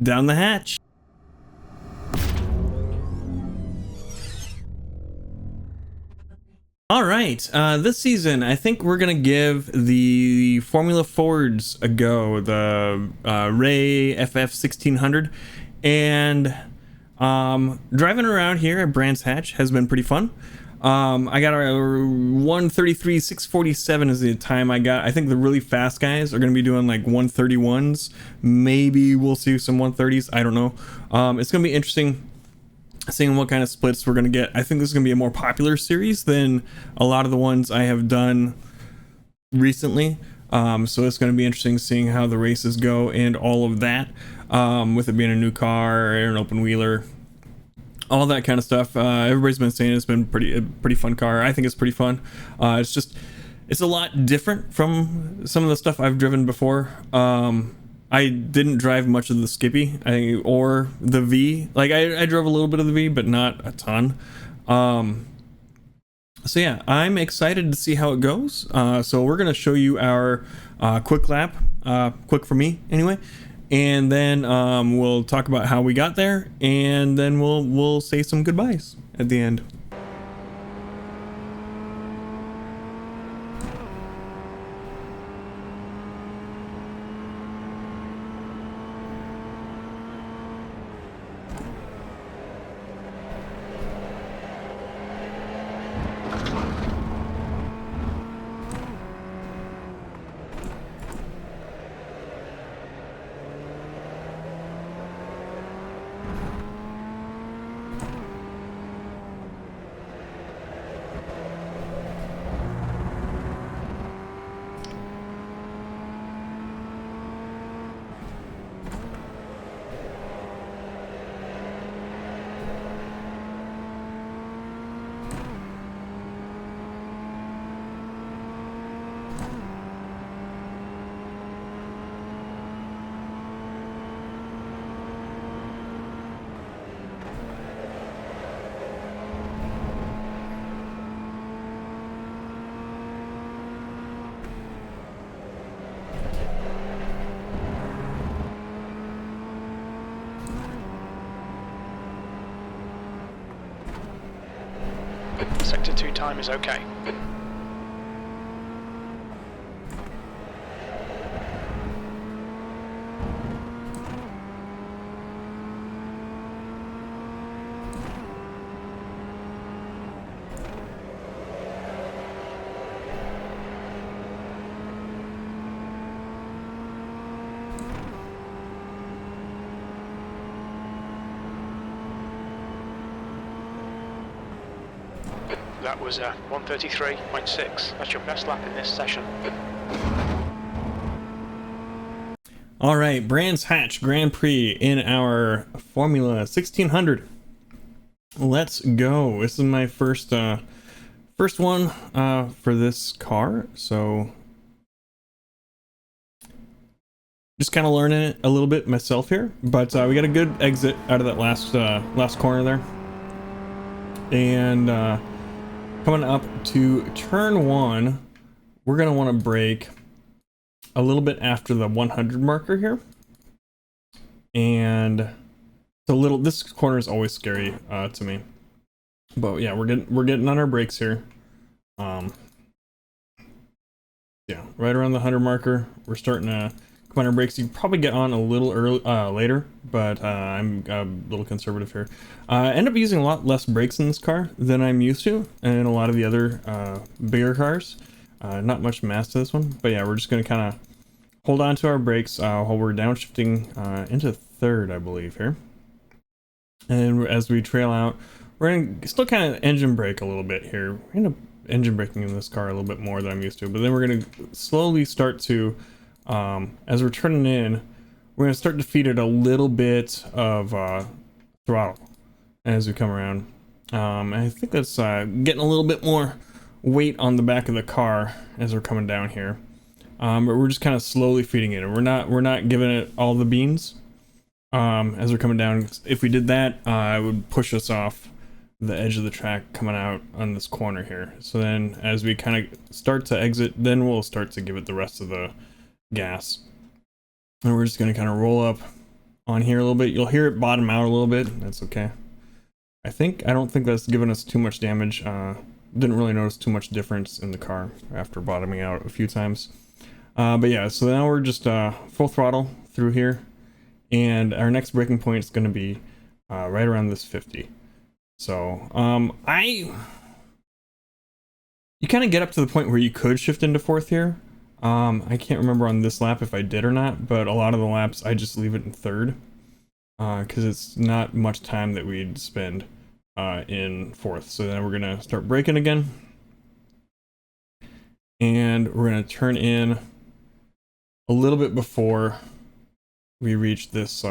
down the hatch. All right, this season I think we're gonna give the Formula Fords a go, the Ray FF1600, and driving around here at Brands Hatch has been pretty fun. I got a 1:33.647 is the time I got. I think the really fast guys are gonna be doing like 1:31s. Maybe we'll see some 1:30s. I don't know. It's gonna be interesting seeing what kind of splits we're gonna get. I think this is gonna be a more popular series than a lot of the ones I have done recently. So it's gonna be interesting seeing how the races go and all of that. With it being a new car and an open wheeler, all that kind of stuff. Everybody's been saying it's been a pretty fun car. I think it's pretty fun. It's a lot different from some of the stuff I've driven before. I didn't drive much of the Skippy or the V. Like I drove a little bit of the V, but not a ton. So yeah, I'm excited to see how it goes. So we're gonna show you our quick lap, quick for me anyway, and then we'll talk about how we got there, and then we'll say some goodbyes at the end. Sector 2 time is okay. That was 1:33.6. That's your best lap in this session. All right, Brands Hatch Grand Prix in our Formula 1600. Let's go. This is my first one for this car, so just kind of learning it a little bit myself here. But we got a good exit out of that last corner there, and coming up to turn 1, we're gonna want to brake a little bit after the 100 marker here, and this corner is always scary to me, but yeah, we're getting on our brakes here. Yeah, right around the 100 marker we're starting to come on our brakes. You can probably get on a little early later, but I'm a little conservative here. I end up using a lot less brakes in this car than I'm used to, and a lot of the other bigger cars. Not much mass to this one, but yeah, we're just going to kind of hold on to our brakes while we're downshifting into third, I believe, here. And as we trail out, we're going to still kind of engine brake a little bit here. We're going to engine braking in this car a little bit more than I'm used to, but then we're going to slowly start to, as we're turning in, we're going to start to feed it a little bit of throttle as we come around. And I think that's getting a little bit more weight on the back of the car as we're coming down here. But we're just kind of slowly feeding it, and we're not giving it all the beans as we're coming down. If we did that, it would push us off the edge of the track coming out on this corner here. So then as we kind of start to exit, then we'll start to give it the rest of the gas, and we're just going to kind of roll up on here a little bit. You'll hear it bottom out a little bit. That's okay. I don't think that's given us too much damage. Didn't really notice too much difference in the car after bottoming out a few times. But yeah, so now we're just full throttle through here, and our next braking point is going to be right around this 50. So you kind of get up to the point where you could shift into fourth here. I can't remember on this lap if I did or not, but a lot of the laps I just leave it in third because it's not much time that we'd spend in fourth. So then we're gonna start braking again, and we're gonna turn in a little bit before we reach this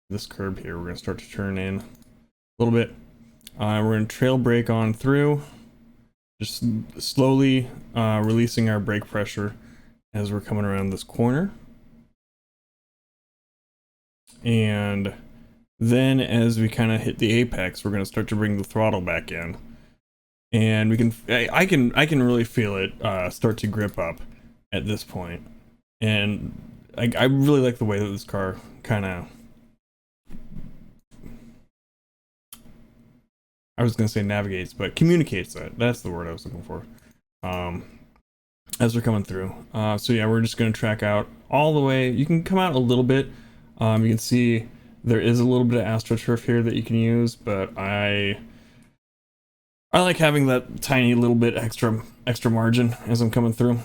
this curb here. We're gonna start to turn in a little bit. We're gonna trail brake on through, just slowly releasing our brake pressure as we're coming around this corner. And then as we kind of hit the apex, we're going to start to bring the throttle back in. And we can, I can really feel it start to grip up at this point. And I really like the way that this car kind of, I was going to say navigates, but communicates that. That's the word I was looking for. As we're coming through. So yeah, we're just going to track out all the way. You can come out a little bit. You can see there is a little bit of AstroTurf here that you can use, but I like having that tiny little bit extra margin as I'm coming through.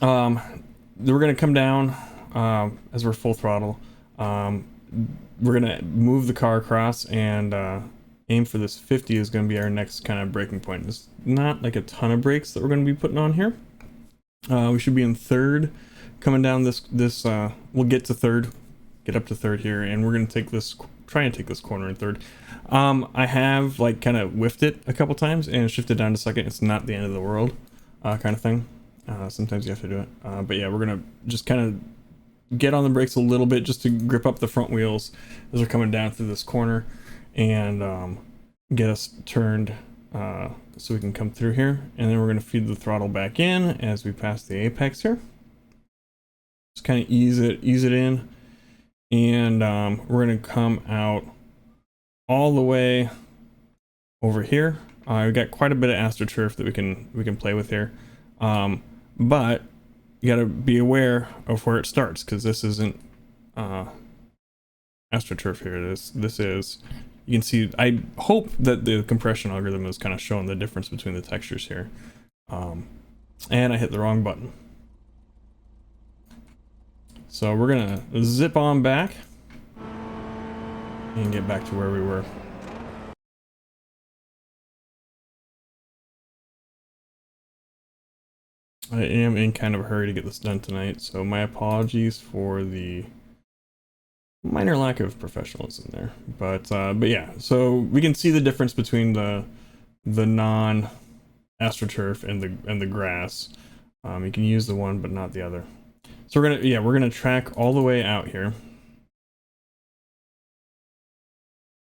We're going to come down as we're full throttle. We're going to move the car across and aim for this 50 is going to be our next kind of braking point. There's not like a ton of brakes that we're going to be putting on here. We should be in third coming down this we'll get to third, get up to third here, and we're going to try and take this corner in third. I have like kind of whiffed it a couple times and shifted down to second. It's not the end of the world kind of thing. Sometimes you have to do it. But yeah, we're going to just kind of get on the brakes a little bit just to grip up the front wheels as we're coming down through this corner and get us turned so we can come through here. And then we're going to feed the throttle back in as we pass the apex here. Just kind of ease it in. And we're going to come out all the way over here. We've got quite a bit of AstroTurf that we can play with here. But you got to be aware of where it starts, because this isn't AstroTurf here. This is, you can see, I hope that the compression algorithm is kind of showing the difference between the textures here. And I hit the wrong button. So we're gonna zip on back and get back to where we were. I am in kind of a hurry to get this done tonight, so my apologies for the minor lack of professionalism there. But yeah, so we can see the difference between the non AstroTurf and the grass. You can use the one but not the other. So we're gonna track all the way out here,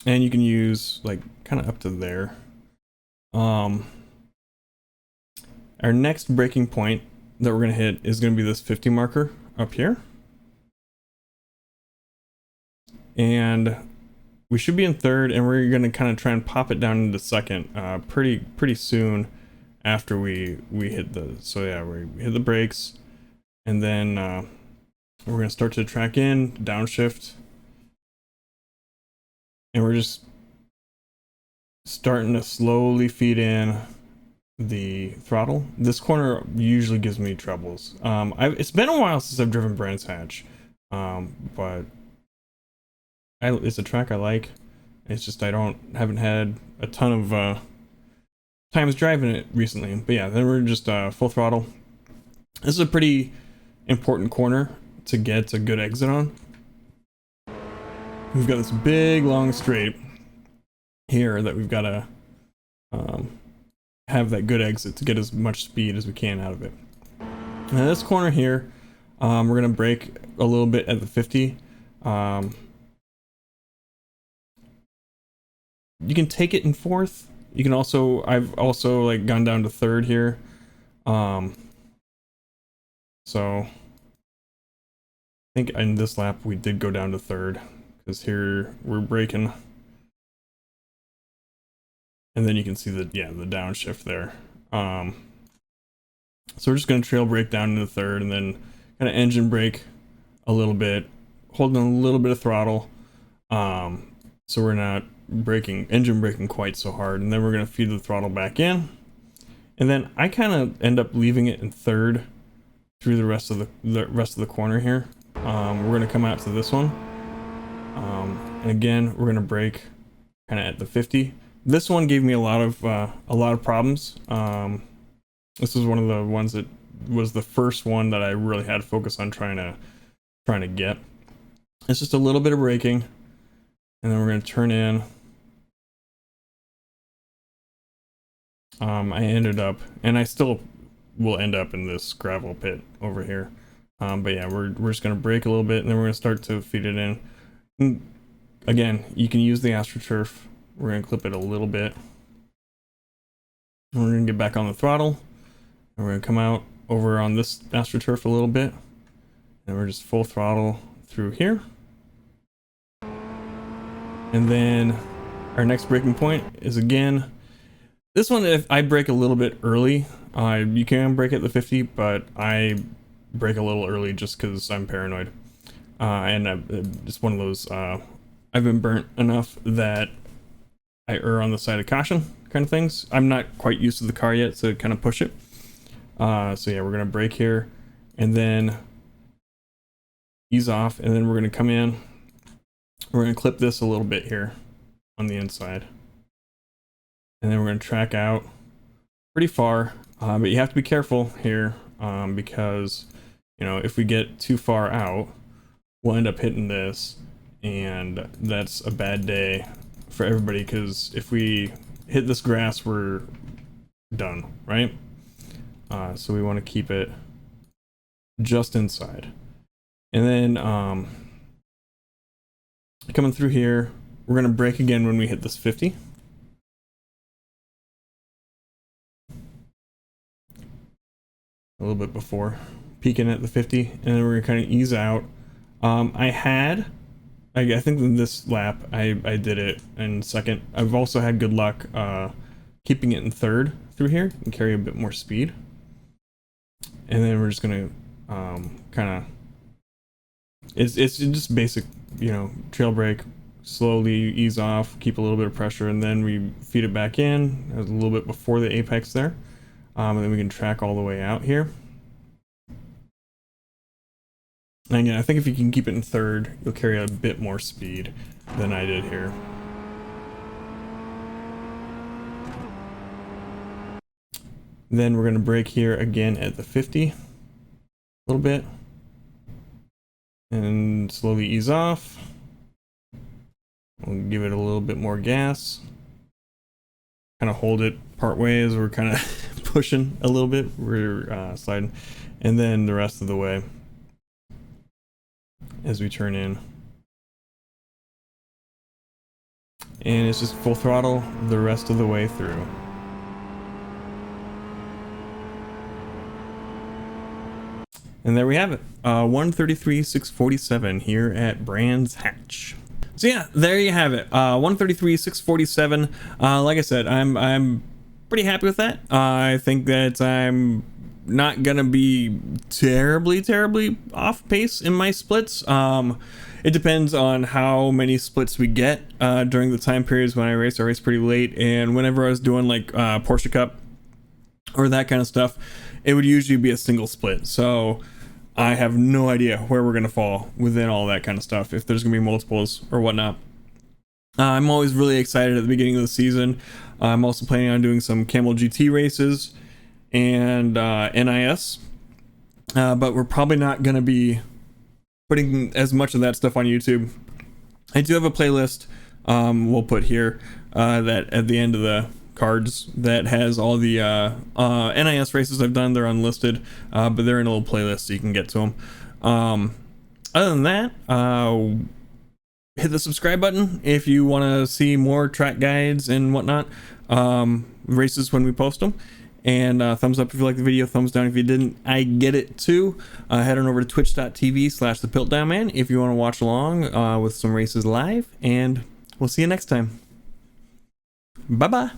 and you can use like kind of up to there. Our next braking point that we're gonna hit is gonna be this 50 marker up here, and we should be in third, and we're gonna kind of try and pop it down into second pretty soon after we hit the. So yeah, we hit the brakes. And then we're going to start to track in, downshift. And we're just starting to slowly feed in the throttle. This corner usually gives me troubles. It's been a while since I've driven Brands Hatch. But it's a track I like. It's just haven't had a ton of times driving it recently. But yeah, then we're just full throttle. This is a pretty important corner to get a good exit on. We've got this big long straight here that we've got to have that good exit to get as much speed as we can out of it. Now this corner here, we're gonna brake a little bit at the 50. You can take it in fourth. You can also, I've also like gone down to third here. So think in this lap we did go down to third, because here we're braking. And then you can see the downshift there. So we're just going to trail brake down into third, and then kind of engine brake a little bit, holding a little bit of throttle. So we're not engine braking quite so hard. And then we're going to feed the throttle back in. And then I kind of end up leaving it in third through the rest of the corner here. We're going to come out to this one. And again, we're going to brake kind of at the 50. This one gave me a lot of problems. This was one of the ones that was the first one that I really had to focus on trying to get. It's just a little bit of braking, and then we're going to turn in. I ended up, and I still will end up in this gravel pit over here. But yeah, we're just going to brake a little bit, and then we're going to start to feed it in. And again, you can use the AstroTurf. We're going to clip it a little bit. And we're going to get back on the throttle. And we're going to come out over on this AstroTurf a little bit. And we're just full throttle through here. And then our next braking point is again, this one, if I brake a little bit early, you can brake at the 50, but I brake a little early just because I'm paranoid. And it's one of those, I've been burnt enough that I err on the side of caution kind of things. I'm not quite used to the car yet, so kind of push it. So yeah, we're gonna brake here and then ease off, and then we're gonna come in. We're gonna clip this a little bit here on the inside, and then we're gonna track out pretty far. But you have to be careful here because if we get too far out, we'll end up hitting this, and that's a bad day for everybody, because if we hit this grass, we're done, right? So we want to keep it just inside. And then coming through here, we're going to brake again when we hit this 50. A little bit before peaking at the 50, and then we're going to kind of ease out. I think in this lap I did it in second. I've also had good luck keeping it in third through here and carry a bit more speed. And then we're just gonna kind of, it's just basic, trail brake, slowly ease off, keep a little bit of pressure, and then we feed it back in a little bit before the apex there, and then we can track all the way out here. And again, I think if you can keep it in third, you'll carry a bit more speed than I did here. Then we're going to brake here again at the 50 a little bit and slowly ease off. We'll give it a little bit more gas, kind of hold it part way as we're kind of pushing a little bit, we're sliding, and then the rest of the way as we turn in. And it's just full throttle the rest of the way through. And there we have it, 133,647 here at Brands Hatch. So yeah, there you have it, 133,647. Like I said, I'm pretty happy with that. I think that I'm not gonna be terribly off pace in my splits. It depends on how many splits we get during the time periods when I race. I race pretty late, and whenever I was doing like Porsche Cup or that kind of stuff, it would usually be a single split. So I have no idea where we're gonna fall within all that kind of stuff, if there's gonna be multiples or whatnot. I'm always really excited at the beginning of the season. I'm also planning on doing some Camel GT races and NIS, but we're probably not gonna be putting as much of that stuff on YouTube. I do have a playlist we'll put here that at the end of the cards that has all the NIS races I've done. They're unlisted, but they're in a little playlist so you can get to them. Other than that, hit the subscribe button if you want to see more track guides and whatnot, races when we post them. And thumbs up if you like the video, thumbs down if you didn't. I get it too. Head on over to twitch.tv/thepiltdownman if you want to watch along with some races live. And we'll see you next time. Bye-bye.